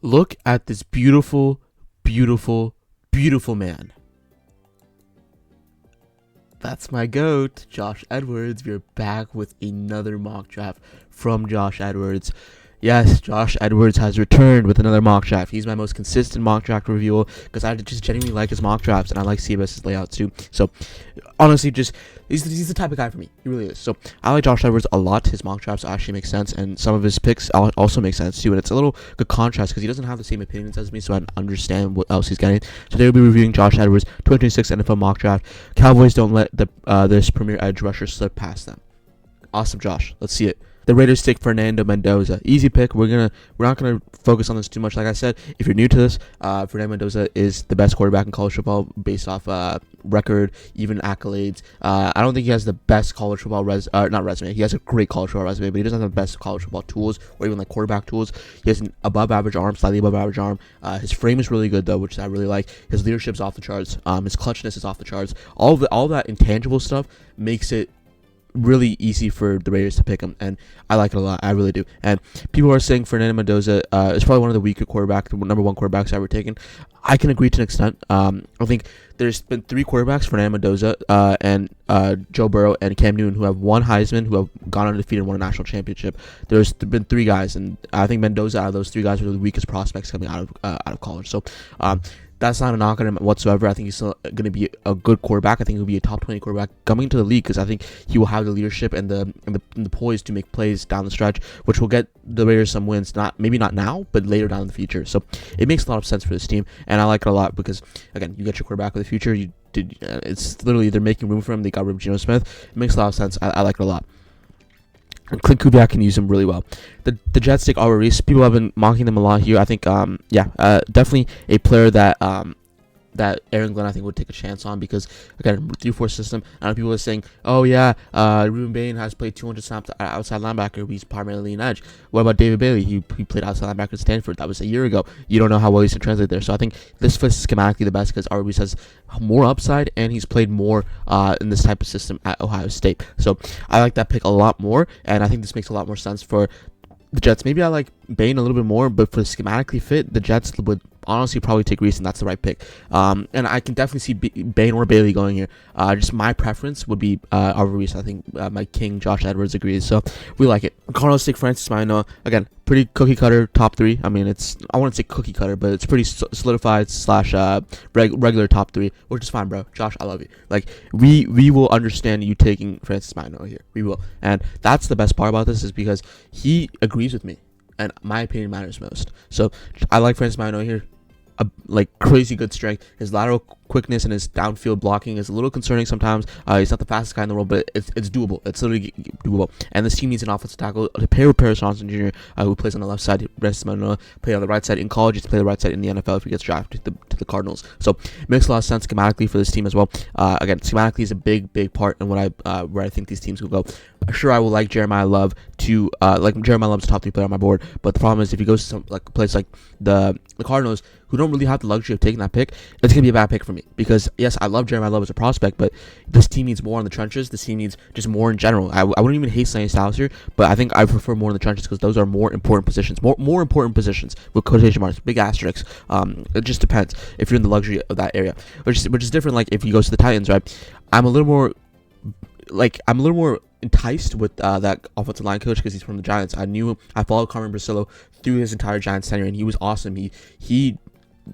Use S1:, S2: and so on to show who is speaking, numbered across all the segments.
S1: Look at this beautiful, beautiful, beautiful man. That's my GOAT, Josh Edwards. We're back with another mock draft from Josh Edwards. Yes, Josh Edwards has returned with another mock draft. He's my most consistent mock draft reviewer because I just genuinely like his mock drafts and I like CBS's layouts too. So, honestly, he's the type of guy for me. He really is. So, I like Josh Edwards a lot. His mock drafts actually make sense, and some of his picks also make sense too. And it's a little good contrast because he doesn't have the same opinions as me, so I understand what else he's getting. Today we'll be reviewing Josh Edwards' 2026 NFL mock draft. Cowboys don't let this premier edge rusher slip past them. Awesome, Josh. Let's see it. The Raiders take Fernando Mendoza. Easy pick. We're not gonna focus on this too much. Like I said, if you're new to this, Fernando Mendoza is the best quarterback in college football based off record, even accolades. I don't think he has the best college football not resume. He has a great college football resume, but he doesn't have the best college football tools or even like quarterback tools. He has an above average arm, slightly above average arm. His frame is really good though, which I really like. His leadership's off the charts. His clutchness is off the charts. All that intangible stuff makes it really easy for the Raiders to pick him, and I like it a lot. I really do. And people are saying Fernando Mendoza is probably one of the weaker quarterbacks, the number one quarterbacks ever taken. I can agree to an extent. I think there's been three quarterbacks, Fernando Mendoza, and Joe Burrow and Cam Newton, who have won Heisman, who have gone undefeated and won a national championship. There's been three guys, and I think Mendoza out of those three guys are the weakest prospects coming out of college. So that's not a knock on him whatsoever. I think he's still going to be a good quarterback. I think he'll be a top 20 quarterback coming into the league because I think he will have the leadership and the poise to make plays down the stretch, which will get the Raiders some wins. Maybe not now, but later down in the future. So it makes a lot of sense for this team, and I like it a lot because again, you get your quarterback of the future. It's literally they're making room for him. They got rid of Geno Smith. It makes a lot of sense. I like it a lot. And Clint Kubiak can use him really well. The Jets take Albert Reese. People have been mocking them a lot here. I think, definitely a player that Aaron Glenn I think would take a chance on because again 3-4 system. I know people are saying, oh yeah, Ruben Bain has played 200 snaps outside linebacker. He's primarily an edge. What about David Bailey? He played outside linebacker at Stanford. That was a year ago. You don't know how well he's going to translate there. So I think this fits schematically the best because Albert Reese has more upside and he's played more in this type of system at Ohio State. So I like that pick a lot more, and I think this makes a lot more sense for the Jets. Maybe I like Bain a little bit more, but for the schematically fit, the Jets would honestly probably take Reese, and that's the right pick. And I can definitely see Bain or Bailey going here. Just my preference would be over Reese. I think my king Josh Edwards agrees, so we like it. Cardinals take Francis Mano. Again, pretty cookie cutter top three. I mean, I wouldn't say cookie cutter, but it's pretty solidified / regular top three, which is fine, bro. Josh, I love you. Like we will understand you taking Francis Mano here. We will, and that's the best part about this is because he agrees with me, and my opinion matters most. So I like Francis Mano here. Crazy good strength. His lateral quickness and his downfield blocking is a little concerning sometimes. He's not the fastest guy in the world, but it's doable. It's literally doable. And this team needs an offensive tackle to pair with Paris Johnson Jr., who plays on the left side. Rest of play on the right side in college. He's play the right side in the NFL if he gets drafted to the Cardinals. So it makes a lot of sense schematically for this team as well. Again, schematically is a big part in where I think these teams will go. Sure, I will like Jeremiah Love to Jeremiah Love's a top 3 player on my board, but the problem is if he goes to some a place like the Cardinals, who don't really have the luxury of taking that pick, it's gonna be a bad pick for me because yes, I love Jeremiah Love as a prospect, but this team needs more in the trenches. This team needs just more in general. I wouldn't even hate Sonny Styles here, but I think I prefer more in the trenches because those are more important positions, more important positions with quotation marks, big asterisks. It just depends if you're in the luxury of that area, which is different. Like if he goes to the Titans, right? I'm a little more enticed with that offensive line coach because he's from the Giants. I followed Carmen Brasillo through his entire Giants tenure, and he was awesome. There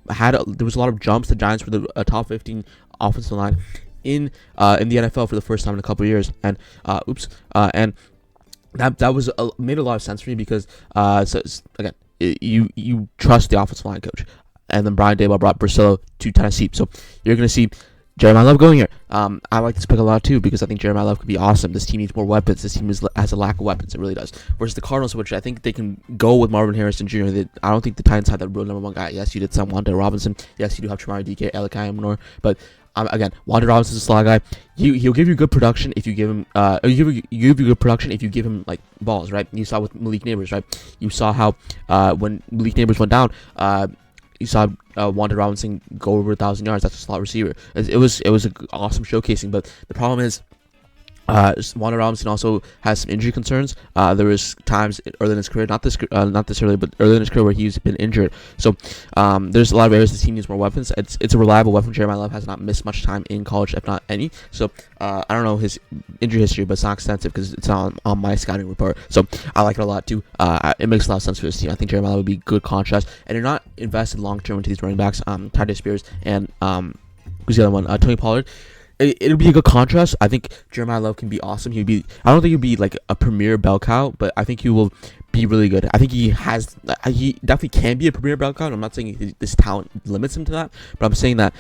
S1: was a lot of jumps. The Giants were the top 15 offensive line in the NFL for the first time in a couple of years, and and that was made a lot of sense for me because again, you trust the offensive line coach, and then Brian Daboll brought Brasillo to Tennessee, so you're gonna see Jeremiah Love going here. I like this pick a lot too because I think Jeremiah Love could be awesome. This team needs more weapons. This team has a lack of weapons. It really does. Versus the Cardinals, which I think they can go with Marvin Harrison Jr. I don't think the Titans had that real number one guy. Yes, you did some Wan'Dale Robinson. Yes, you do have Tremari DK, Elikai Minor. But again, Wan'Dale Robinson's a slot guy. He'll give you good production if you give him. Give you good production if you give him like balls, right? You saw with Malik Neighbors, right? You saw how when Malik Neighbors went down. You saw Wan'Dale Robinson go over 1,000 yards. That's a slot receiver. It was an awesome showcasing, but the problem is Wanda Robinson also has some injury concerns. There was times early in his career, not this early, but early in his career where he's been injured. So there's a lot of areas the team needs more weapons. It's a reliable weapon. Jeremiah Love has not missed much time in college, if not any. So I don't know his injury history, but it's not extensive because it's not on my scouting report. So I like it a lot too. It makes a lot of sense for this team. I think Jeremiah Love would be good contrast, and you're not invested long term into these running backs. Tyler Spears and who's the other one? Tony Pollard. It'll be a good contrast. I think Jeremiah Love can be awesome. I don't think he'll be like a premier bell cow, but I think he will be really good. I think he definitely can be a premier bell cow. I'm not saying this talent limits him to that, but I'm saying that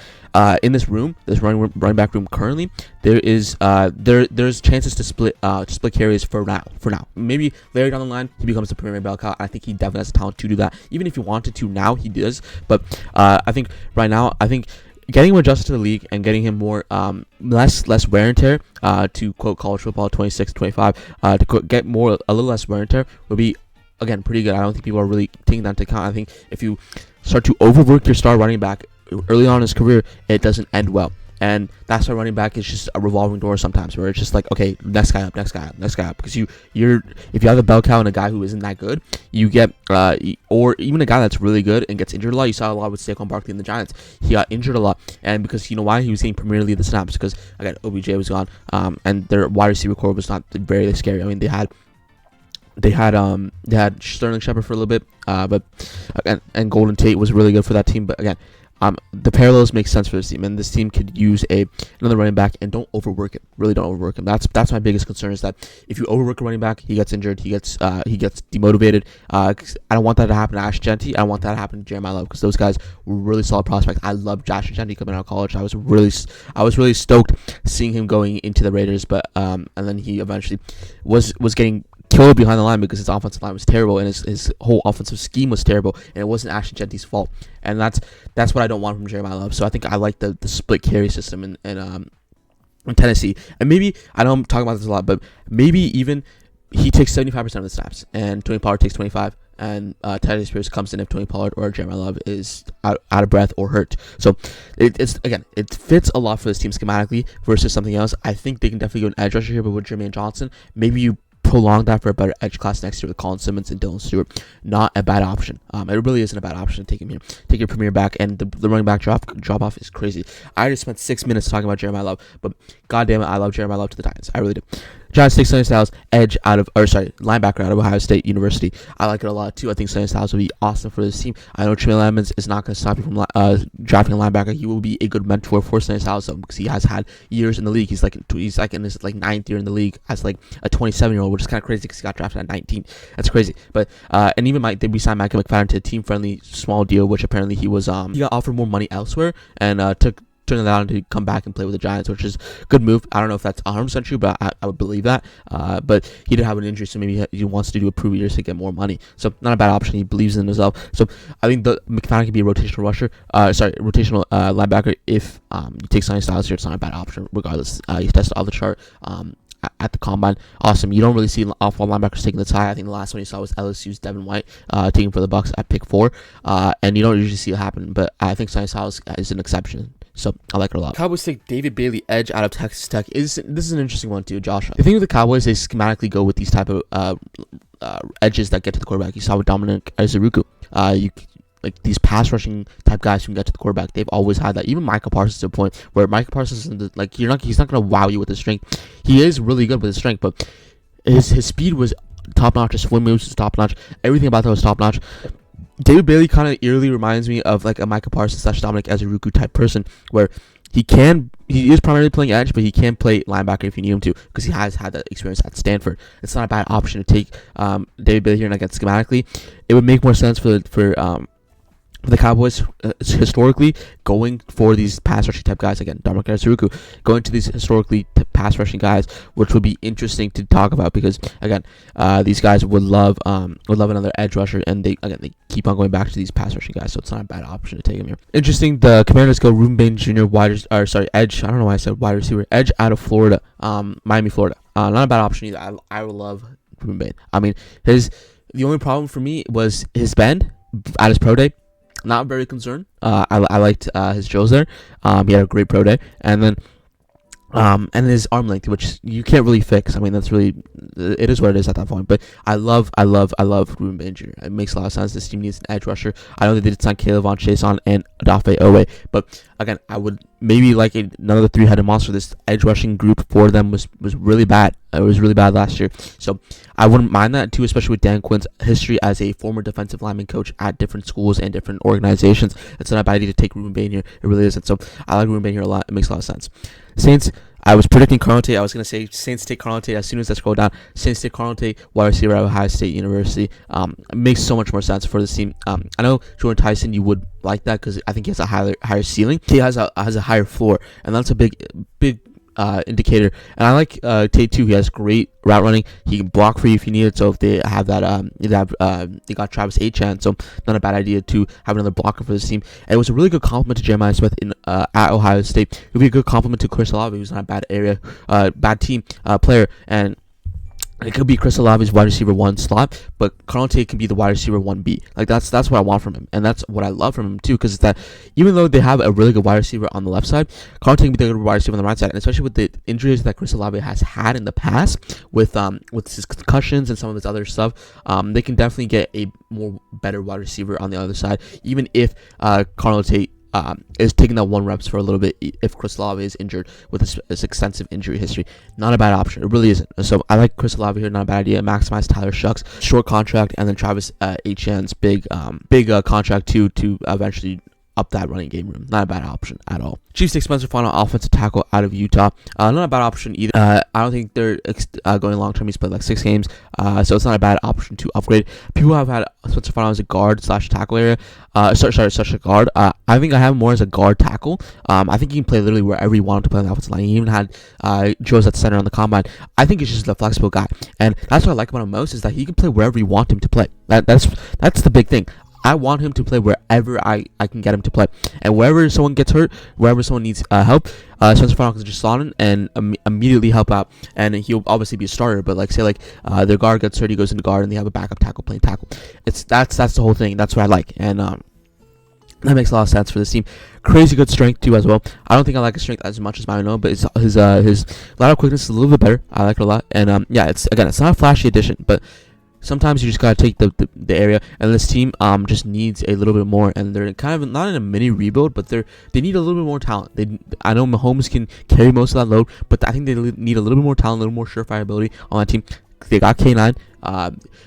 S1: in this running back room currently, there's chances to split carries for now. Maybe later down the line he becomes a premier bell cow. I think he definitely has the talent to do that. Even if he wanted to now, he does. But I think right now, getting him adjusted to the league and getting him more less wear and tear, to quote college football 26-25, to get a little less wear and tear would be, again, pretty good. I don't think people are really taking that into account. I think if you start to overwork your star running back early on in his career, it doesn't end well. And that's why running back is just a revolving door sometimes, where it's just like, okay, next guy up. Because if you have a bell cow and a guy who isn't that good, you get, or even a guy that's really good and gets injured a lot. You saw a lot with Saquon Barkley in the Giants. He got injured a lot, and because you know why, he was getting Premier League the snaps because again OBJ was gone, and their wide receiver core was not very scary. I mean, they had Sterling Shepard for a little bit, but again, and Golden Tate was really good for that team. But again, the parallels make sense for this team, and this team could use another running back, and don't overwork it. Really, don't overwork him. That's my biggest concern, is that if you overwork a running back, he gets injured, he gets demotivated. I don't want that to happen to Ash Genty. I don't want that to happen to Jeremiah Love, because those guys were really solid prospects. I loved Josh Genty coming out of college. I was really stoked seeing him going into the Raiders, but and then he eventually was getting killed behind the line because his offensive line was terrible and his whole offensive scheme was terrible, and it wasn't Ashton Genty's fault. And that's what I don't want from Jeremiah Love. So I think I like the split carry system in Tennessee. And maybe, I know I'm talking about this a lot, but maybe even he takes 75% of the snaps and Tony Pollard takes 25%. And Tyler Spears comes in if Tony Pollard or Jeremiah Love is out of breath or hurt. So it fits a lot for this team schematically versus something else. I think they can definitely go an edge rusher here, but with Jermaine Johnson, maybe you prolong that for a better edge class next year with Colin Simmons and Dylan Stewart. Not a bad option. It really isn't a bad option to take him here. Take your premier back, and the running back drop off is crazy. I just spent 6 minutes talking about Jeremiah Love, but goddamn it, I love Jeremiah Love to the Titans. I really do. Giants take Sonny Styles, linebacker out of Ohio State University. I like it a lot too. I think Sonny Styles will be awesome for this team. I know Tremaine Edmonds is not going to stop you from drafting a linebacker. He will be a good mentor for Sonny Styles because he has had years in the league. He's in his ninth year in the league as like a 27-year-old, which is kind of crazy because he got drafted at 19. That's crazy. But and even they signed Michael McFadden to a team-friendly small deal, which apparently he got offered more money elsewhere and turned that on to come back and play with the Giants, which is a good move. I don't know if that's 100% true, but I would believe that. But he did have an injury, so maybe he wants to do a prove years to get more money. So not a bad option. He believes in himself. So I think the McFadden can be a rotational linebacker. If you take Sonny Styles here, it's not a bad option regardless. He's tested off the chart. At the combine, awesome. You don't really see off-ball linebackers taking this high. I think the last one you saw was LSU's Devin White taking for the Bucks at pick 4, and you don't usually see it happen. But I think Sonny Styles is an exception, so I like it a lot. Cowboys take David Bailey, edge out of Texas Tech. This is an interesting one too, Josh. The thing with the Cowboys, they schematically go with these type of edges that get to the quarterback. You saw with Dominic Ezeruku. Like these pass rushing type guys who can get to the quarterback, they've always had that. Even Micah Parsons to a point where Micah Parsons he's not gonna wow you with his strength. He is really good with his strength, but his speed was top notch. His swim moves was top notch. Everything about that was top notch. David Bailey kind of eerily reminds me of like a Micah Parsons / Dominic Ezeruku type person, where he is primarily playing edge, but he can play linebacker if you need him to, because he has had that experience at Stanford. It's not a bad option to take David Bailey here, and again, schematically, it would make more sense for the Cowboys historically going for these pass rushing type guys. Again, Dominic Ezeruku going to these historically pass rushing guys, which would be interesting to talk about because again, these guys would love another edge rusher, and they keep on going back to these pass rushing guys, so it's not a bad option to take him here. Interesting, the Commanders go Ruben Bain Jr. edge. I don't know why I said wide receiver. Edge out of Florida, Miami, Florida. Not a bad option either. I would love Ruben Bain. I mean, the only problem for me was his bend at his pro day. Not very concerned. I liked his drills there. He had a great pro day, and then And his arm length, which you can't really fix. I mean, that's really, it is what it is at that point. But I love Ruben Bain Jr. It makes a lot of sense. This team needs an edge rusher. I know they did sign Caleb Von Chason and Odafe Owe, but again, I would maybe like another three-headed monster. This edge rushing group for them was really bad. It was really bad last year, so I wouldn't mind that too, especially with Dan Quinn's history as a former defensive lineman coach at different schools and different organizations. It's not a bad idea to take Ruben Bain here. It really isn't. So I like Ruben Bain here a lot. It makes a lot of sense. Saints, I was predicting Carnell Tate. I was going to say Saints take Carnell Tate as soon as I scroll down. Saints take Carnell Tate, wide receiver at Ohio State University. It makes so much more sense for this team. I know Jordan Tyson, you would like that because I think he has a higher ceiling. He has a higher floor, and that's a big indicator. And I like Tate too. He has great route running. He can block for you if you need it. So if they have that, they got Travis Etienne, so not a bad idea to have another blocker for this team. And it was a really good compliment to Jeremiah Smith at Ohio State. It would be a good compliment to Chris Olave, who's not a bad team player, and it could be Chris Olave's wide receiver 1 slot, but Carnell Tate can be the wide receiver 1B. Like that's what I want from him, and that's what I love from him too. Because that even though they have a really good wide receiver on the left side, Carnell Tate can be the good wide receiver on the right side, and especially with the injuries that Chris Olave has had in the past, with his concussions and some of his other stuff, they can definitely get a better wide receiver on the other side. Even if Carnell Tate is taking that 1 reps for a little bit if Chris Olave is injured with this extensive injury history. Not a bad option. It really isn't. So I like Chris Olave here. Not a bad idea. Maximize Tyler Shucks, short contract, and then Travis Etienne's big contract too to eventually up that running game room. Not a bad option at all. Chiefs take Spencer Fano, offensive tackle out of Utah. Not a bad option either. I don't think they're going long term. He's played like 6 games, so it's not a bad option to upgrade. People have had Spencer Fano as a guard / tackle area. Such a guard. I think I have him more as a guard tackle. I think he can play literally wherever you want him to play on the offensive line. He even had Joe's at center on the combine. I think he's just a flexible guy, and that's what I like about him most is that he can play wherever you want him to play. That's the big thing. I want him to play wherever I can get him to play. And wherever someone gets hurt, wherever someone needs help, Spencer Fano can just slot in and immediately help out. And he'll obviously be a starter, but their guard gets hurt, he goes into guard, and they have a backup tackle playing tackle. That's the whole thing. That's what I like. And that makes a lot of sense for this team. Crazy good strength too as well. I don't think I like his strength as much as Manuel, but his lateral quickness is a little bit better. I like it a lot. And it's not a flashy addition, but sometimes you just gotta take the area, and this team just needs a little bit more, and they're kind of not in a mini rebuild, but they need a little bit more talent. I know Mahomes can carry most of that load, but I think they need a little bit more talent, a little more surefire ability on that team. They got K9,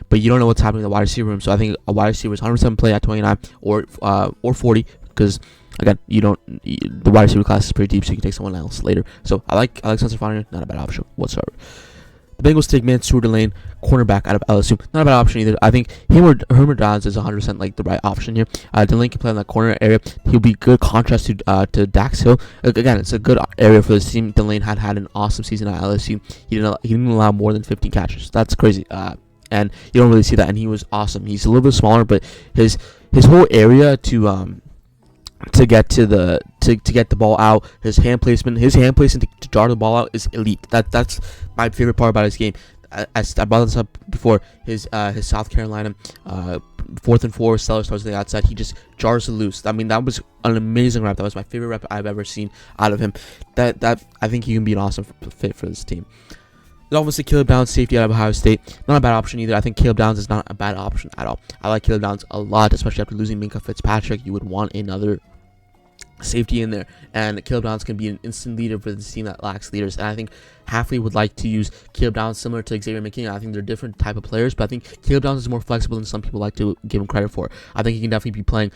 S1: but you don't know what's happening in the wide receiver room. So I think a wide receiver is 100% play at 29 or 40, because again, the wide receiver class is pretty deep, so you can take someone else later. So I like Spencer Fano, not a bad option whatsoever. The Bengals take Mansour Delane, cornerback out of LSU. Not a bad option either. I think Herman Downs is 100% like the right option here. Delane can play in that corner area. He'll be good contrast to Dax Hill. Again, it's a good area for this team. Delane had an awesome season at LSU. He didn't allow more than 15 catches. That's crazy. And you don't really see that. And he was awesome. He's a little bit smaller, but his whole area to get the ball out, his hand placement to jar the ball out is elite. That's my favorite part about his game. I brought this up before. His South Carolina 4th and 4 Stellar starts on the outside. He just jars it loose. I mean, that was an amazing rep. That was my favorite rep I've ever seen out of him. That I think he can be an awesome fit for this team. There's obviously Caleb Downs, safety out of Ohio State. Not a bad option either. I think Caleb Downs is not a bad option at all. I like Caleb Downs a lot, especially after losing Minkah Fitzpatrick. You would want another safety in there, and Caleb Downs can be an instant leader for this team that lacks leaders. And I think Hafley would like to use Caleb Downs similar to Xavier McKinney. I think they're different type of players, but I think Caleb Downs is more flexible than some people like to give him credit for. I think he can definitely be playing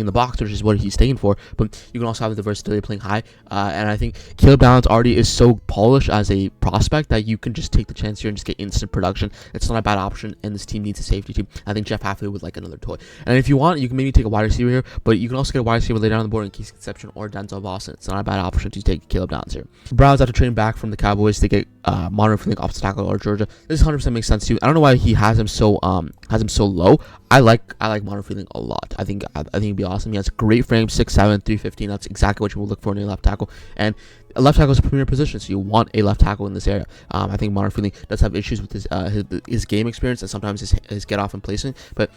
S1: in the box, which is what he's taken for, but you can also have the versatility of playing high, and I think Caleb Downs already is so polished as a prospect that you can just take the chance here and just get instant production. It's not a bad option, and this team needs a safety too. I think Jeff Hafley would like another toy. And if you want, you can maybe take a wide receiver here, but you can also get a wide receiver later on the board in Keith Conception or Denzel Boston. It's not a bad option to take Caleb Downs here. Browns, after trading back from the Cowboys to get Monroe Freeling off the tackle or Georgia, this 100% makes sense too. I don't know why he has him so low. I like Monroe Freeling a lot. I think he'd be awesome. He has great frame, 6'7", 315. That's exactly what you will look for in a left tackle. And a left tackle is a premier position, so you want a left tackle in this area. I think Monroe Freeling does have issues with his game experience and sometimes his get off and placement, but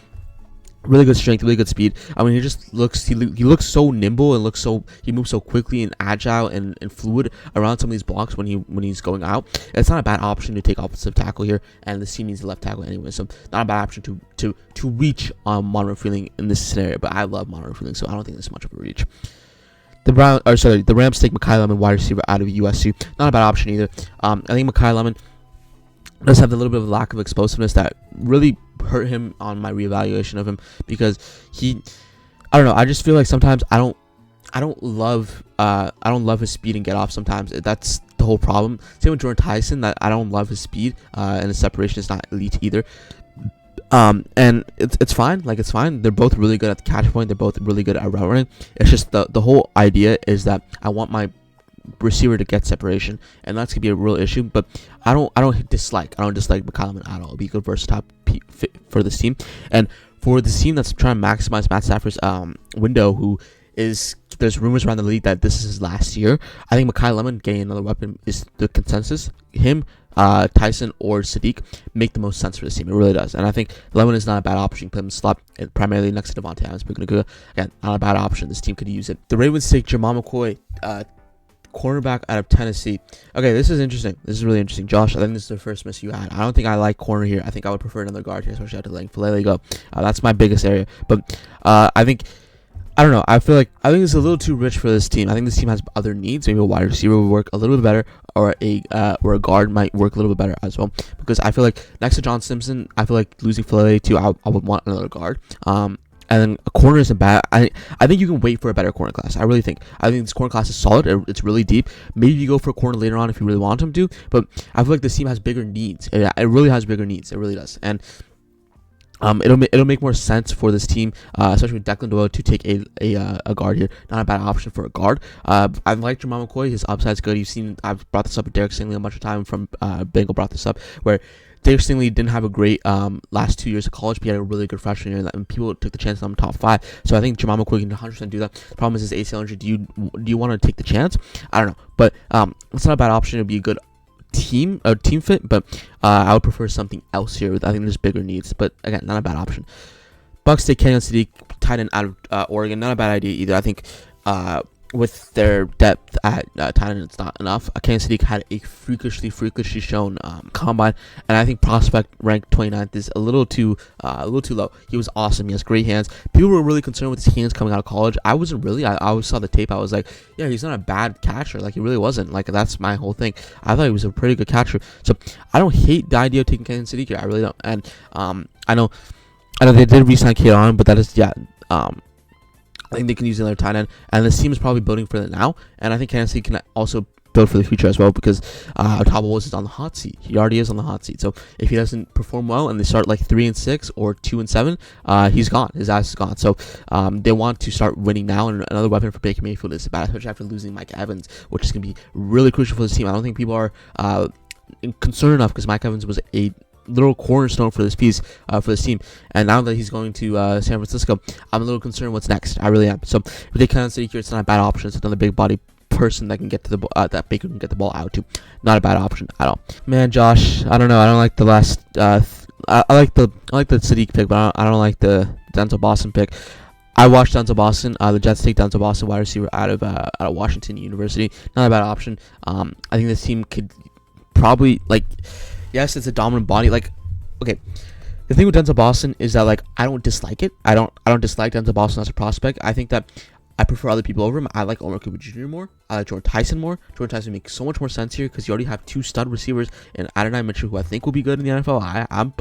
S1: Really good strength, really good speed. I mean, he looks so nimble and he moves so quickly and agile and fluid around some of these blocks when he's going out. It's not a bad option to take offensive tackle here, and the team needs a left tackle anyway, so not a bad option to reach Monroe Freeling in this scenario. But I love Monroe Freeling, so I don't think it's much of a reach. The Rams take Mekhi Lemon, wide receiver out of USC. Not a bad option either. I think Mekhi Lemon does have a little bit of a lack of explosiveness that really hurt him on my reevaluation of him, because I don't know, I just feel like sometimes I don't love his speed and get off sometimes. That's the whole problem. Same with Jordan Tyson, that I don't love his speed and his separation is not elite either. And it's fine. Like, it's fine. They're both really good at the catch point. They're both really good at route running. It's just the whole idea is that I want my receiver to get separation, and that's gonna be a real issue. But I don't dislike Mekhi Lemon at all. It'll be a good versatile fit for this team, and for this team that's trying to maximize Matt Stafford's window, who is, there's rumors around the league that this is his last year. I think Mekhi Lemon getting another weapon is the consensus. Him, Tyson, or Sadiq make the most sense for this team. It really does. And I think Lemon is not a bad option. You put him in the slot, primarily next to Devontae Adams. But again, not a bad option. This team could use it. The Ravens take Jamal McCoy, cornerback out of Tennessee. Okay, this is interesting. This is really interesting. Josh, I think this is the first miss you had. I don't think I like corner here. I think I would prefer another guard here, especially after letting Falele go. That's my biggest area. But I don't know. I think it's a little too rich for this team. I think this team has other needs. Maybe a wide receiver would work a little bit better, or a guard might work a little bit better as well. Because I feel like next to John Simpson, I feel like losing Falele too, I would want another guard. And then a corner isn't bad. I think you can wait for a better corner class. I think this corner class is solid. It's really deep. Maybe you go for a corner later on if you really want him to. But I feel like this team has bigger needs. It really has bigger needs. It really does. And it'll make more sense for this team, especially with Declan Doyle, to take a guard here. Not a bad option for a guard. I like Jamal McCoy. His upside's good. I've brought this up with Derek Stingley a bunch of time from Bengal brought this up, where Derek Stingley didn't have a great last 2 years of college, but he had a really good freshman year, and people took the chance on him top 5. So I think Jamal McCoy can 100% do that. The problem is his ACL injury. Do you want to take the chance? I don't know, but it's not a bad option. It'd be a good team fit, but I would prefer something else here. I think there's bigger needs, but again, not a bad option. Bucks take Kenyon Sadiq, tight end out of Oregon. Not a bad idea either. I think with their depth at tight end, it's not enough. Kenyon Sadiq had a freakishly shown combine, and I think prospect ranked 29th is a little too low. He was awesome. He has great hands. People were really concerned with his hands coming out of college. I wasn't really. I always saw the tape. I was like, yeah, he's not a bad catcher. Like, he really wasn't. Like, that's my whole thing. I thought he was a pretty good catcher. So I don't hate the idea of taking Kenyon Sadiq here. I really don't. And I know they did re-sign Kate on, but that is I think they can use another tight end, and this team is probably building for that now. And I think Kansas City can also build for the future as well, because Todd Bowles is on the hot seat. He already is on the hot seat. So if he doesn't perform well and they start like 3-6 or 2-7, he's gone. His ass is gone. So they want to start winning now, and another weapon for Baker Mayfield is bad, especially after losing Mike Evans, which is going to be really crucial for this team. I don't think people are concerned enough, because Mike Evans was a little cornerstone for this team, and now that he's going to San Francisco, I'm a little concerned what's next. I really am. So if they can't see here, it's not a bad option. It's another big body person that can get to the that Baker can get the ball out to. Not a bad option at all. Man, Josh, I don't know. I don't like the last. I like the Sadiq pick, but I don't like the Denzel Boston pick. I watched Denzel Boston. The Jets take Denzel Boston, wide receiver out of Washington University. Not a bad option. I think this team could probably, like, yes, it's a dominant body. Like, okay, the thing with Denzel Boston is that, like, I don't dislike it. I don't dislike Denzel Boston as a prospect. I think that I prefer other people over him. I like Omar Cooper Jr. more. I like Jordan Tyson more. Jordan Tyson makes so much more sense here, because you already have 2 stud receivers and Adonai Mitchell, who I think will be good in the NFL. I'm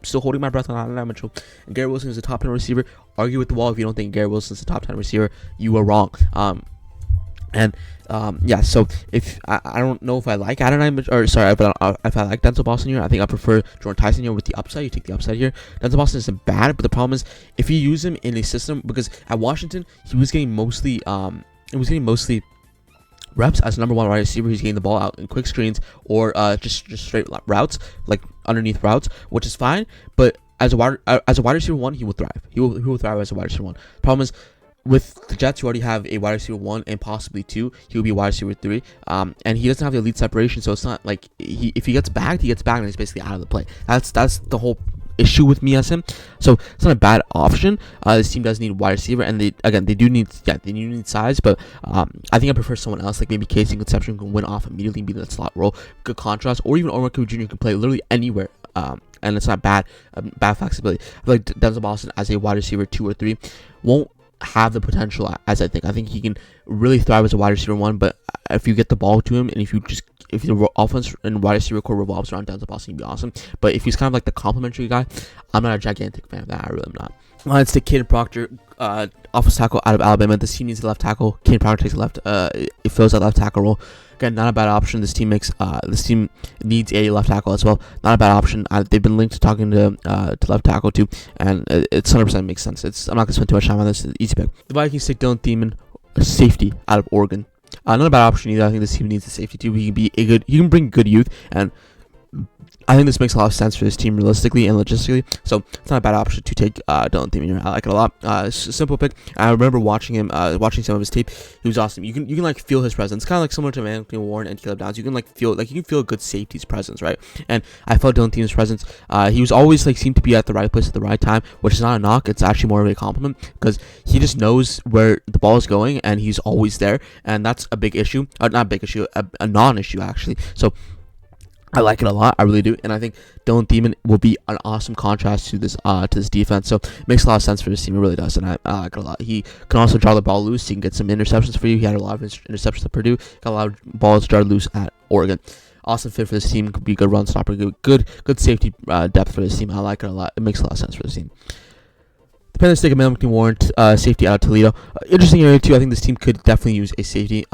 S1: still holding my breath on Adonai Mitchell. And Garrett Wilson is a top 10 receiver. Argue with the wall if you don't think Garrett Wilson is a top 10 receiver. You are wrong. So if I don't know if I like Adonai, or sorry, if I like Denzel Boston here, I think I prefer Jordan Tyson here with the upside. You take the upside here. Denzel Boston isn't bad, but the problem is if you use him in a system, because at Washington he was getting mostly reps as number 1 wide receiver. He's getting the ball out in quick screens or just straight routes, like underneath routes, which is fine. But as a wide receiver 1, he will thrive. He will thrive as a wide receiver 1. Problem is, with the Jets, you already have a wide receiver 1 and possibly 2. He will be wide receiver 3, and he doesn't have the elite separation, so it's not like if he gets bagged, and he's basically out of the play. That's the whole issue with me as him. So it's not a bad option. This team does need wide receiver, and they do need size, but I think I prefer someone else, like maybe Casey Conception can win off immediately and be in that slot role, good contrast, or even Omar Cooper Jr. can play literally anywhere. And it's not bad flexibility. I feel like Denzel Boston as a wide receiver 2 or 3 won't have the potential as I think. I think he can really thrive as a wide receiver 1, but if you get the ball to him, and if the offense and wide receiver core revolves around Denzel Boston, he'd be awesome. But if he's kind of like the complimentary guy, I'm not a gigantic fan of that. I really am not. Let's take Caden Proctor, offensive tackle out of Alabama. This team needs a left tackle. Caden Proctor takes a left. It fills that left tackle role. Again, not a bad option. This team needs a left tackle as well. Not a bad option. They've been linked to talking to left tackle too, and it's 100% makes sense. I'm not gonna spend too much time on this. It's easy pick. The Vikings take Dylan Thiemann, a safety out of Oregon. Not a bad option either. I think this team needs a safety too. He can bring good youth, and I think this makes a lot of sense for this team realistically and logistically. So it's not a bad option to take Dylan Thiemann. I like it a lot. Simple pick. I remember watching him, watching some of his tape. He was awesome. You can like feel his presence, kind of like similar to Anthony Warren and Caleb Downs. You can feel a good safety's presence, right? And I felt Dylan Thiemann's presence. He was always seemed to be at the right place at the right time, which is not a knock. It's actually more of a compliment because he just knows where the ball is going and he's always there, and that's a big issue. Not a big issue, a non-issue actually. So I like it a lot, I really do, and I think Dylan Thiemann will be an awesome contrast to this defense. So it makes a lot of sense for this team. It really does, and I like it a lot. He can also draw the ball loose. He can get some interceptions for you. He had a lot of interceptions at Purdue. Got a lot of balls drawn loose at Oregon. Awesome fit for this team. Could be a good run stopper. Good safety depth for this team. I like it a lot. It makes a lot of sense for this team. The Panthers take a Anthony Warren, safety out of Toledo. Interesting area too. I think this team could definitely use a safety.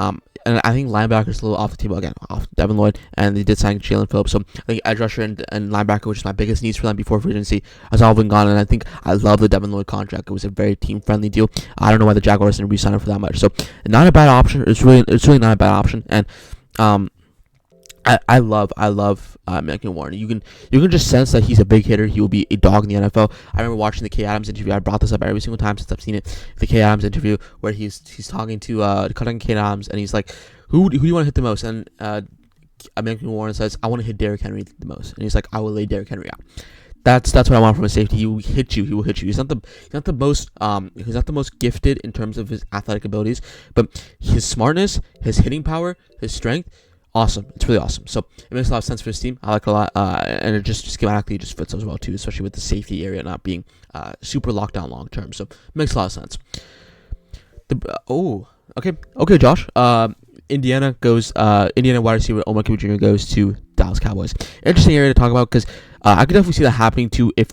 S1: And I think linebacker is a little off the table again, off Devin Lloyd, and they did sign Jalen Phillips. So I think edge rusher and linebacker, which is my biggest needs for them before free agency, has all been gone. And I think I love the Devin Lloyd contract. It was a very team friendly deal. I don't know why the Jaguars didn't re-sign him for that much. So not a bad option. It's really not a bad option. And I love Anthony Warren. You can just sense that he's a big hitter. He will be a dog in the NFL. I remember watching the Kay Adams interview. I brought this up every single time since I've seen it. The Kay Adams interview where he's talking to Kay Adams, and he's like, who do you want to hit the most? And Anthony Warren says, I want to hit Derrick Henry the most. And he's like, I will lay Derrick Henry out. That's what I want from a safety. He will hit you. He's not the most gifted in terms of his athletic abilities, but his smartness, his hitting power, his strength. Awesome. It's really awesome. So it makes a lot of sense for this team. I like it a lot. And it just schematically just fits as well too, especially with the safety area not being super locked down long term. So it makes a lot of sense. Okay, Josh. Indiana wide receiver Omar Cooper Jr. goes to Dallas Cowboys. Interesting area to talk about because I could definitely see that happening too if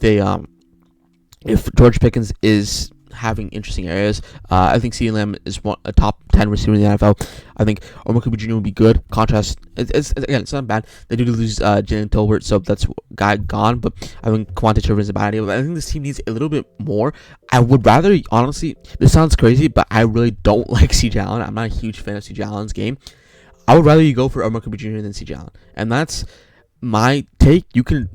S1: George Pickens is having interesting areas. I think CeeDee Lamb is a top 10 receiver in the NFL. I think Omar Cooper Jr. would be good. Contrast, it's not bad. They do lose Jalen Tolbert, so that's guy gone. But I think Quante Trevor is a bad idea. But I think this team needs a little bit more. I would rather, honestly, this sounds crazy, but I really don't like C.J. Allen. I'm not a huge fan of C.J. Allen's game. I would rather you go for Omar Cooper Jr. than C.J. Allen, and that's my take. You can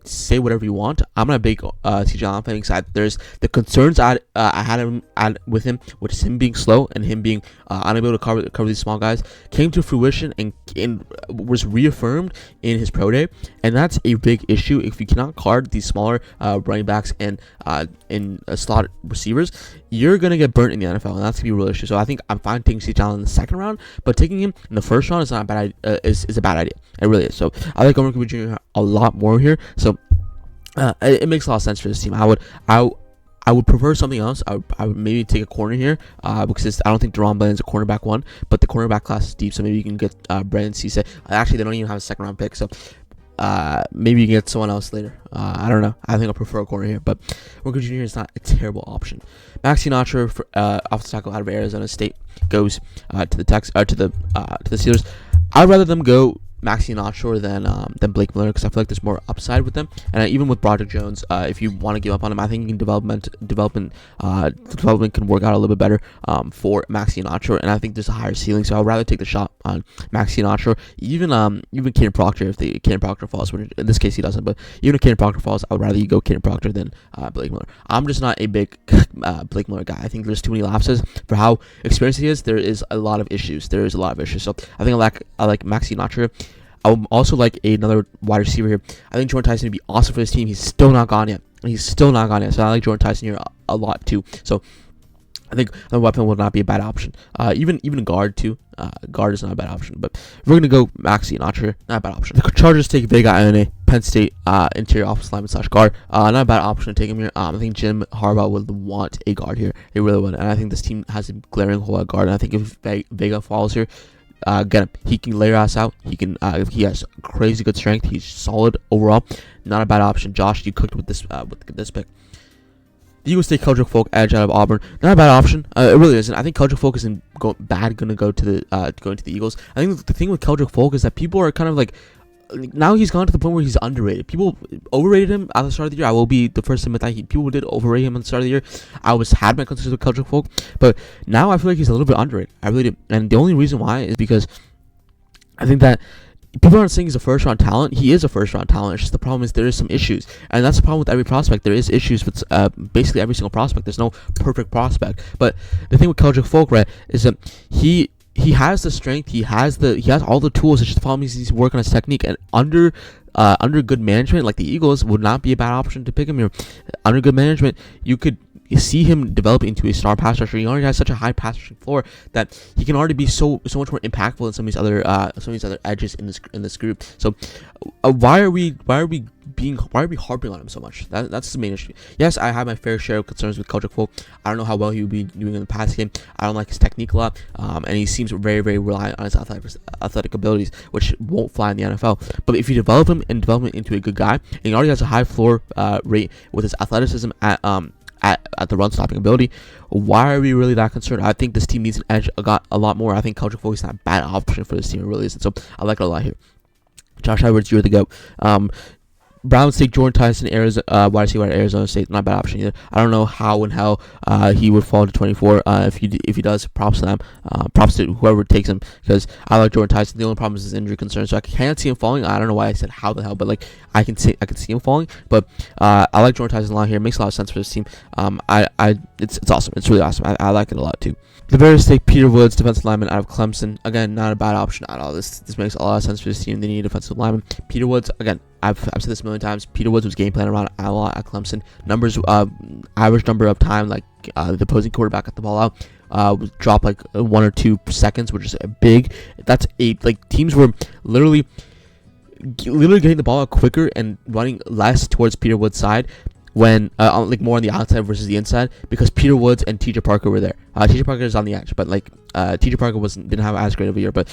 S1: say whatever you want. I'm not a big C.J. Allen fan because there's the concerns I had with him, which is him being slow and him being unable to cover these small guys, came to fruition and was reaffirmed in his pro day, and that's a big issue. If you cannot guard these smaller running backs and in slot receivers, you're gonna get burnt in the NFL, and that's gonna be a real issue. So I think I'm fine taking C.J. Allen in the second round, but taking him in the first round is not a bad is a bad idea. It really is. So I like Omar Cooper Jr. a lot more here. So it makes a lot of sense for this team. I would prefer something else. I would maybe take a corner here because I don't think Deron Bland's a cornerback one, but the cornerback class is deep, so maybe you can get Brandon Cisse. Actually, they don't even have a second round pick, so maybe you can get someone else later. I don't know. I think I'll prefer a corner here, but Rooker Jr. is not a terrible option. Max Sinatra, offensive tackle out of Arizona State, goes to the Steelers. I'd rather them go Max Sinatra than Blake Miller because I feel like there's more upside with them. And even with Broderick Jones, if you want to give up on him, I think development can work out a little bit better for Max Sinatra, and I think there's a higher ceiling. So I'd rather take the shot on Max Sinatra, even Caden Proctor if Caden Proctor falls. Which in this case he doesn't, but even if Caden Proctor falls, I would rather you go Caden Proctor than Blake Miller. I'm just not a big Blake Miller guy. I think there's too many lapses for how experienced he is. There is a lot of issues. So I think I like Max Sinatra. I would also like another wide receiver here. I think Jordan Tyson would be awesome for this team. He's still not gone yet. So I like Jordan Tyson here a lot too. So I think the weapon will not be a bad option. Even guard too. Guard is not a bad option. But if we're gonna go Maxi and Archer, not a bad option. The Chargers take Vega Ione, Penn State interior offensive lineman / guard. Not a bad option to take him here. I think Jim Harbaugh would want a guard here. They really would. And I think this team has a glaring hole at guard. And I think if Vega falls here, get him. He can lay your ass out. He has crazy good strength. He's solid overall. Not a bad option. Josh, you cooked with this pick. The Eagles take Keldrick Folk, edge out of Auburn. Not a bad option. It really isn't. I think Keldrick Folk isn't going to go to the Eagles. I think the thing with Keldrick Folk is that people are kind of like, now he's gone to the point where he's underrated. People overrated him at the start of the year. I will be the first to admit that people did overrate him at the start of the year. I had my concerns with Keldrick Folk, but now I feel like he's a little bit underrated. I really do. And the only reason why is because I think that people aren't saying he's a first-round talent. He is a first-round talent. It's just the problem is there is some issues. And that's the problem with every prospect. There is issues with basically every single prospect. There's no perfect prospect. But the thing with Keldrick Folk, right, is that he has the strength. He has all the tools. It's just the problem is he's working on his technique. And under good management, like the Eagles, would not be a bad option to pick him here. Under good management, you could see him develop into a star pass rusher. He already has such a high pass rushing floor that he can already be so much more impactful than some of these other edges in this group. So why are we harping on him so much? That's the main issue. Yes, I have my fair share of concerns with Keldrick Folk. I don't know how well he would be doing in the pass game. I don't like his technique a lot, and he seems very, very reliant on his athletic abilities, which won't fly in the NFL. But if you develop him into a good guy, and he already has a high floor rate with his athleticism at the run stopping ability, why are we really that concerned? I think this team needs an edge a lot more. I think Keldrick Folk is not a bad option for this team. It really isn't. So I like it a lot here. Josh Edwards, you're the GOAT. Browns take Jordan Tyson, wide receiver at Arizona State. Not a bad option either. I don't know how and how he would fall to 24. If he does, props to them. Props to whoever takes him, because I like Jordan Tyson. The only problem is his injury concern, so I can't see him falling. I don't know why I said how the hell, but like I can see him falling. But I like Jordan Tyson a lot here. It makes a lot of sense for this team. It's awesome. It's really awesome. I like it a lot too. The Bears take Peter Woods, defensive lineman out of Clemson. Again, not a bad option at all. This makes a lot of sense for this team. They need a defensive lineman. Peter Woods, again, I've said this a million times. Peter Woods was game planning around a lot at Clemson. Numbers, average number of time, like the opposing quarterback got the ball out, was dropped like 1 or 2 seconds, which is a big. That's teams were literally getting the ball out quicker and running less towards Peter Woods' side, when more on the outside versus the inside, because Peter Woods and TJ Parker were there. TJ Parker is on the edge, but TJ Parker didn't have as great of a year, but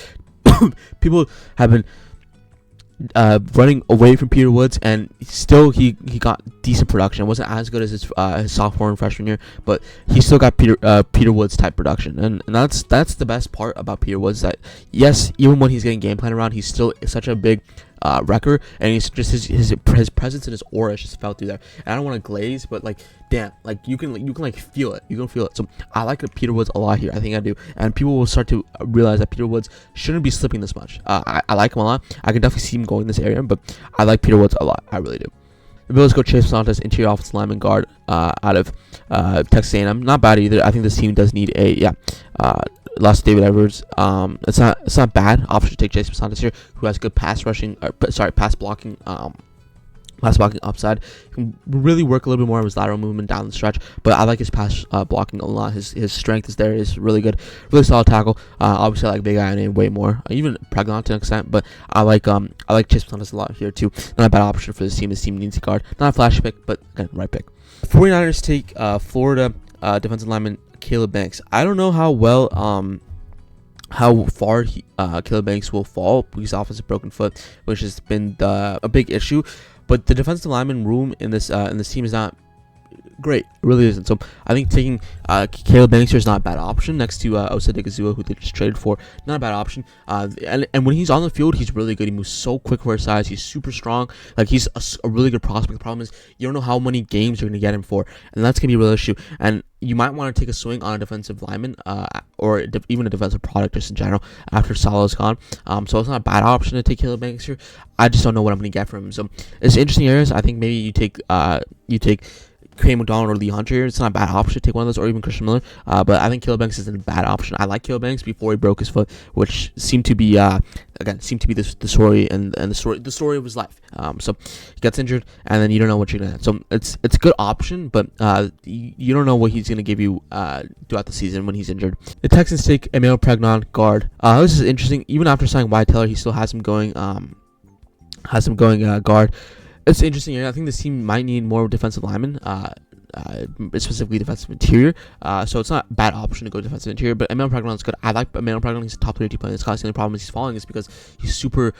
S1: people have been running away from Peter Woods, and still he got decent production. It wasn't as good as his sophomore and freshman year, but he still got Peter Woods type production, and that's the best part about Peter Woods, that yes, even when he's getting game plan around, he's still such a big wrecker, and he's just his presence and his aura just felt through there. And I don't want to glaze, but damn, you can feel it. You can feel it. So I like Peter Woods a lot here. I think I do, and people will start to realize that Peter Woods shouldn't be slipping this much. I like him a lot. I can definitely see him going in this area, but I like Peter Woods a lot. I really do. The Bills go Chase Santos, interior offensive lineman guard out of Texas A&M. Not bad either. I think this team does need lost David Edwards. It's not bad option to take Jason Santos here, who has good pass blocking upside. He can really work a little bit more on his lateral movement down the stretch, but I like his pass blocking a lot. His strength is there. Is really good, really solid tackle. Obviously I like Big Eye way more, even Pregnant to an extent, but I like Chase Santos a lot here too. Not a bad option for this team. This team needs a guard. Not a flash pick, but again, right pick. 49ers take Florida defensive lineman Caleb Banks. I don't know how far Caleb Banks will fall because offensive broken foot, which has been a big issue. But the defensive lineman room in this team is not great. It really isn't. So I think taking Caleb Banks here is not a bad option next to Osa Digizua, who they just traded for. Not a bad option. And when he's on the field, he's really good. He moves so quick for his size. He's super strong. He's a really good prospect. The problem is you don't know how many games you're going to get him for, and that's going to be a real issue. And you might want to take a swing on a defensive lineman, or even a defensive product just in general after Salah's gone. So it's not a bad option to take Caleb Banks here. I just don't know what I'm going to get from him. So it's interesting areas. I think maybe you take Kareem McDonald or Lee Hunter here. It's not a bad option to take one of those, or even Christian Miller. But I think Caleb Banks isn't a bad option. I like Caleb Banks before he broke his foot, which seemed to be the story and the story of his life. So he gets injured, and then you don't know what you're gonna have. So it's a good option, but you don't know what he's gonna give you throughout the season when he's injured. The Texans take Emil Pregnon, guard. This is interesting. Even after signing Wyatt Teller, he still has him going. Guard. It's interesting. I think this team might need more defensive linemen, specifically defensive interior. So it's not a bad option to go defensive interior. But Emmanuel Pregnon is good. I like Emmanuel Pregnon. He's a top 32 player in this class. The only problem is he's falling is because he's super.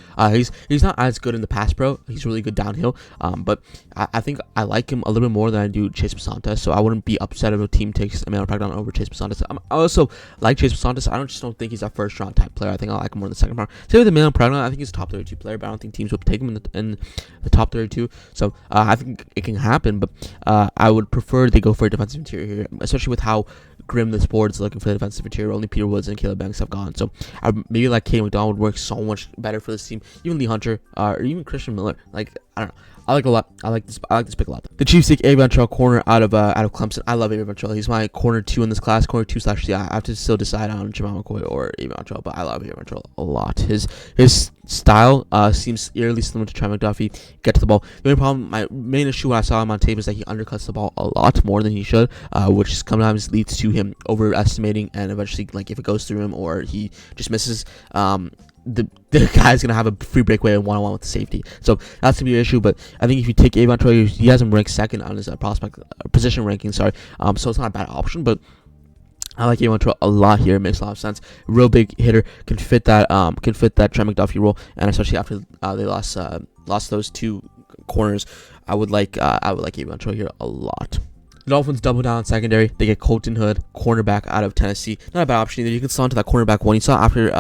S1: He's not as good in the pass pro. He's really good downhill. But I think I like him a little bit more than I do Chase Pasantes. So I wouldn't be upset if a team takes Emmanuel Pregnon over Chase Pasantes. I also like Chase Pasantes. I don't think he's a first round type player. I think I like him more in the second round. Same with Emmanuel Pregnon. I think he's a top 32 player, but I don't think teams will take him in the top 32. So I think it can happen, but I would prefer they go for a defensive interior here, especially with how grim this board is looking for the defensive interior. Only Peter Woods and Caleb Banks have gone. So maybe like Kareem McDonald would work so much better for this team. Even Lee Hunter, or even Christian Miller. Like, I don't know. I like a lot. I like this pick a lot. The Chiefs take Avion Trail corner out of Clemson. I love Avion Trail. He's my corner 2 in this class. Corner 2/3. I have to still decide on Jamal McCoy or Avion Trail, but I love Avion Trail a lot. His style seems eerily similar to Trey McDuffie. Get to the ball. The only problem, my main issue when I saw him on tape is that he undercuts the ball a lot more than he should, which sometimes leads to him overestimating, and eventually, like, if it goes through him or he just misses, the guy's gonna have a free breakaway and one-on-one with the safety. So that's gonna be an issue. But I think if you take Avion Trail, he has him ranked second on his prospect position ranking. So it's not a bad option, but I like Avion Trail a lot here. It makes a lot of sense. Real big hitter, can fit that Trey McDuffie role, and especially after they lost those two corners, I would like Avion Trail here a lot. The Dolphins double down secondary. They get Colton Hood, cornerback out of Tennessee. Not a bad option either. You can slot into that cornerback one. You saw after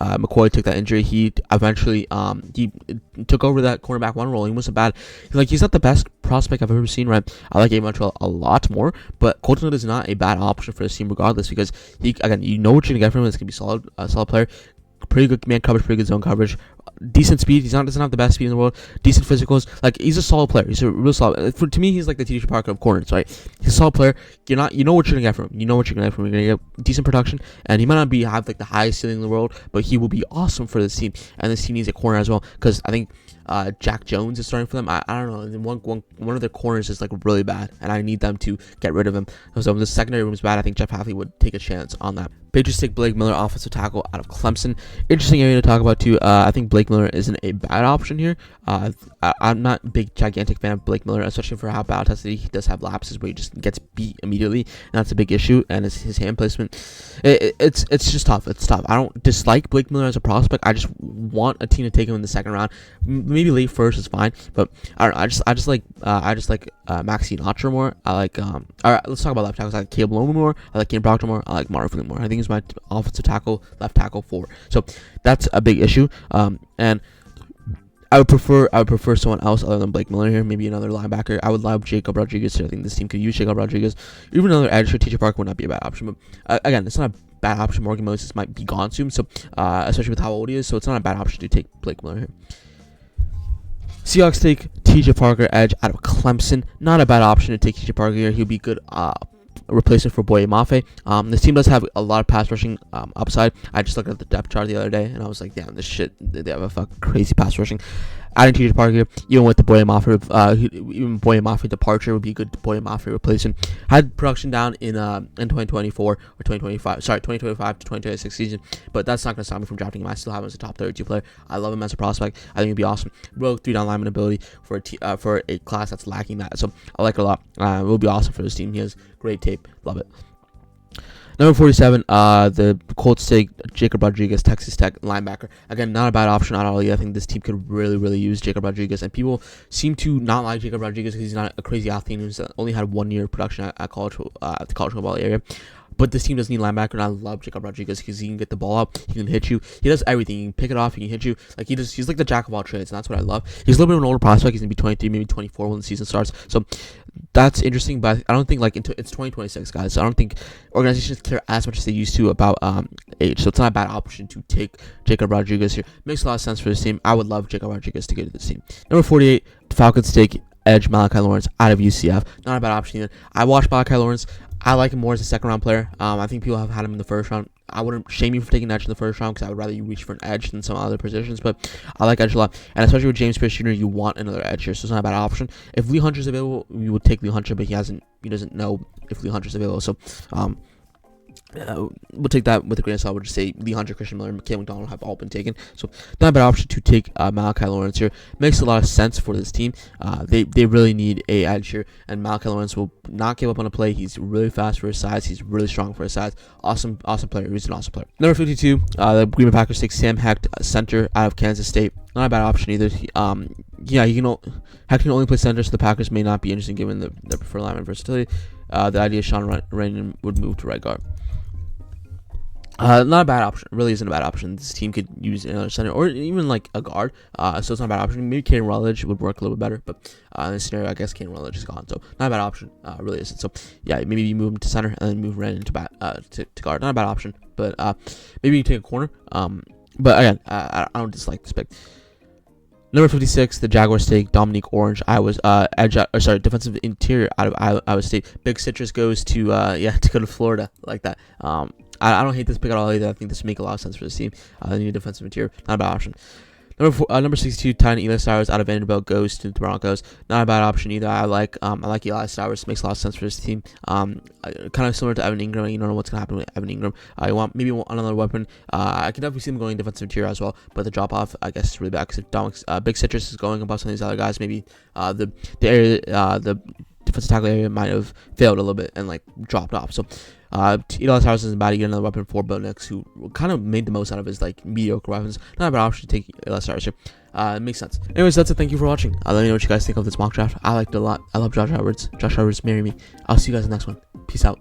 S1: McCoy took that injury, he eventually he took over that cornerback one role. He wasn't bad. He's not the best prospect I've ever seen. Right? I like Avion Trail a lot more, but Colton Hood is not a bad option for this team regardless, because you know what you're gonna get from him. It's gonna be a solid player. Pretty good man coverage, pretty good zone coverage, decent speed. Doesn't have the best speed in the world. Decent physicals. Like, he's a solid player. He's a real solid. To me, he's like the TJ Parker of corners, right? He's a solid player. You know what you're gonna get from him. You're gonna get decent production, and he might not have like the highest ceiling in the world, but he will be awesome for this team. And this team needs a corner as well, because I think Jack Jones is starting for them. I don't know. One of their corners is like really bad, and I need them to get rid of him. So if the secondary room is bad, I think Jeff Hafley would take a chance on that. Patriots take Blake Miller, offensive tackle out of Clemson. Interesting area to talk about too. I think Blake Miller isn't a bad option here. I'm not a big gigantic fan of Blake Miller, especially for how bad he does have lapses where he just gets beat immediately, and that's a big issue. And his hand placement, it's just tough. It's tough. I don't dislike Blake Miller as a prospect. I just want a team to take him in the second round. Maybe late first is fine, but I don't know. I just like Max Sinatra more. I like all right. Let's talk about left tackles. I like Caleb Loman more. I like Kane Proctor more. I like Marvin more. I think he's my offensive tackle, left tackle 4. So that's a big issue. And I would prefer someone else other than Blake Miller here. Maybe another linebacker. I would love Jacob Rodriguez here. I think this team could use Jacob Rodriguez. Even another edge for TJ Parker would not be a bad option. But again, it's not a bad option. Morgan Moses might be gone soon, so especially with how old he is. So it's not a bad option to take Blake Miller here. Seahawks take TJ Parker, edge out of Clemson. Not a bad option to take TJ Parker here. He'll be good replacement for Boye Mafe. This team does have a lot of pass rushing upside. I just looked at the depth chart the other day, and I was like, damn, this shit, they have a fucking crazy pass rushing. Adding TJ Parker here, even with the Boye Mafe departure, would be a good Boye Mafe replacement. Had production down in 2024 or 2025. Sorry, 2025 to 2026 season, but that's not going to stop me from drafting him. I still have him as a top 32 player. I love him as a prospect. I think he'd be awesome. Real 3-down lineman ability for a class that's lacking that. So I like it a lot. It will be awesome for this team. He has great tape. Love it. Number 47, the Colts take Jacob Rodriguez, Texas Tech linebacker. Again, not a bad option at all. I think this team could really, really use Jacob Rodriguez. And people seem to not like Jacob Rodriguez because he's not a crazy athlete. He's only had 1 year of production at the college football area. But this team doesn't need linebacker, and I love Jacob Rodriguez because he can get the ball up, he can hit you, he does everything. He can pick it off, he can hit you. Like, he's like the jack of all trades, and that's what I love. He's a little bit of an older prospect. He's gonna be 23, maybe 24 when the season starts. So that's interesting, but I don't think it's 2026, guys. So I don't think organizations care as much as they used to about age. So it's not a bad option to take Jacob Rodriguez here. Makes a lot of sense for this team. I would love Jacob Rodriguez to get to this team. Number 48, the Falcons take edge Malachi Lawrence out of UCF. Not a bad option either. I watched Malachi Lawrence. I like him more as a second round player. I think people have had him in the first round. I wouldn't shame you for taking edge in the first round because I would rather you reach for an edge than some other positions. But I like edge a lot, and especially with James Pierce Jr., you want another edge here, so it's not a bad option. If Lee Hunter's available, you would take Lee Hunter, but he doesn't know if Lee Hunter's available. So we'll take that with a grain of salt. We'll just say Lee Hunter, Christian Miller, and Mikhail McDonald have all been taken. So not a bad option to take Malachi Lawrence here. Makes a lot of sense for this team. They really need a edge here, and Malachi Lawrence will not give up on a play. He's really fast for his size. He's really strong for his size. Awesome player. He's an awesome player. Number 52, the Green Bay Packers take Sam Hecht, center out of Kansas State. Not a bad option either. Hecht can only play center, so the Packers may not be interested given the preferred lineman versatility. The idea is Sean Ryan would move to right guard. Not a bad option. It really isn't a bad option. This team could use another center or even like a guard. So it's not a bad option. Maybe Caden Rutledge would work a little bit better, but in this scenario, I guess Caden Rutledge is gone. So not a bad option. Really isn't. So yeah, maybe you move him to center and then move Ren into to guard. Not a bad option, but maybe you take a corner. But again, I don't dislike this pick. Number 56, the Jaguars take Dominique Orange, defensive interior out of Iowa State. Big Citrus goes to to go to Florida like that. I don't hate this pick at all either. I think this would make a lot of sense for this team. They need a defensive interior, not a bad option. Number 62, tight end Eli Sowers out of Vanderbilt goes to the Broncos. Not a bad option either. I like Eli Sowers. Makes a lot of sense for this team. Kind of similar to Evan Ingram. You don't know what's gonna happen with Evan Ingram. You want maybe another weapon. I can definitely see him going defensive interior as well. But the drop off, I guess, is really bad because Big Citrus is going above some of these other guys. Maybe the defensive tackle area might have failed a little bit and like dropped off. So Eli Sowers isn't bad. You get another weapon for Bo Nix, who kind of made the most out of his like mediocre weapons. Not a bad option to take Eli Sowers here. It makes sense. Anyways, that's it. Thank you for watching. Let me know what you guys think of this mock draft. I liked it a lot. I love Josh Edwards. Josh Edwards, marry me. I'll see you guys in the next one. Peace out.